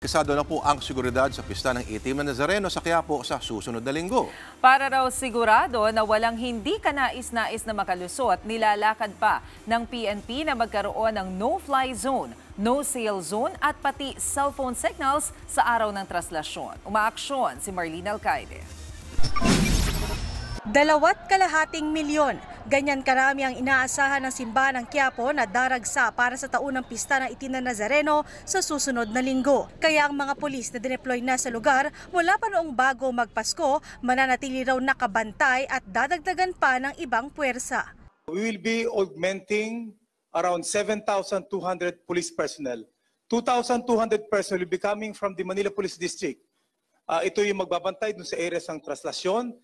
Kasado na po ang seguridad sa pista ng Itim na Nazareno sa Quiapo sa susunod na linggo. Para raw sigurado na walang hindi kanais-nais na makalusot, nilalakad pa ng PNP na magkaroon ng no-fly zone, no-sail zone at pati cellphone signals sa araw ng traslasyon. Umaaksyon si Marlene Alcaide. 2.5 milyon. Ganyan karami ang inaasahan ng simbahan ng Quiapo na daragsa para sa taunang pista ng Itim na Nazareno sa susunod na linggo. Kaya ang mga pulis na dineploy na sa lugar mula pa noong bago magpasko, mananatili raw nakabantay at dadagdagan pa ng ibang puwersa. We will be augmenting around 7,200 police personnel. 2,200 personnel will be coming from the Manila Police District. Ito yung magbabantay dun sa areas ng traslasyon.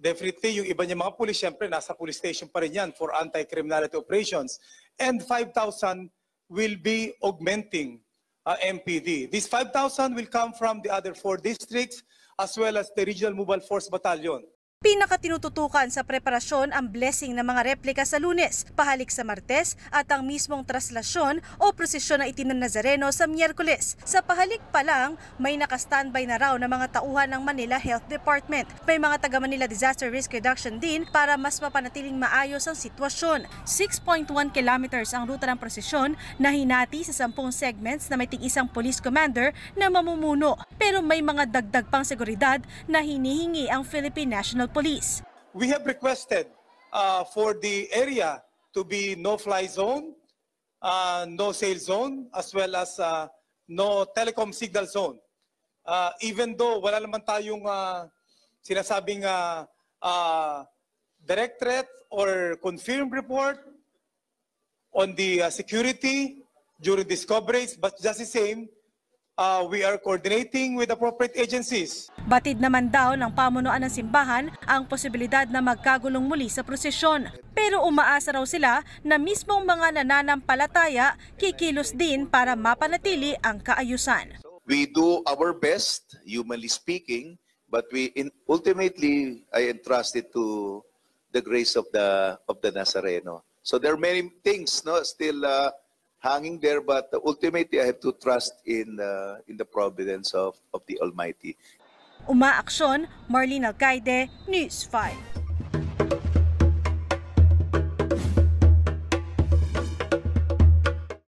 Definitely, yung iba niya mga pulis, syempre, nasa police station pa rin yan for anti-criminality operations. And 5,000 will be augmenting MPD. These 5,000 will come from the other 4 districts as well as the Regional Mobile Force Battalion. Pinakatinututukan sa preparasyon ang blessing ng mga replika sa Lunes, pahalik sa Martes at ang mismong traslasyon o prosesyon ng Itim na Nazareno sa Miyerkules. Sa pahalik pa lang, may nakastandby na raw ng mga tauhan ng Manila Health Department. May mga taga Manila Disaster Risk Reduction din para mas mapanatiling maayos ang sitwasyon. 6.1 kilometers ang ruta ng prosesyon na hinati sa 10 segments na may tig-isang police commander na mamumuno. Pero may mga dagdag pang seguridad na hinihingi ang Philippine National Police. We have requested for the area to be no-fly zone, no-sail zone, as well as no telecom signal zone. Even though wala naman tayong sinasabing direct threat or confirmed report on the security during this coverage, but just the same, we are coordinating with appropriate agencies. Batid naman daw ng pamunuan ng simbahan ang posibilidad na magkagulong muli sa prosesyon. Pero umaasa raw sila na mismong mga nananampalataya kikilos din para mapanatili ang kaayusan. We do our best, humanly speaking, but ultimately I entrust it to the grace of the Nazareno. So there are many things still hanging there, but ultimately I have to trust in the providence of the Almighty. Umaaksyon, Marlene Alcaide, News 5.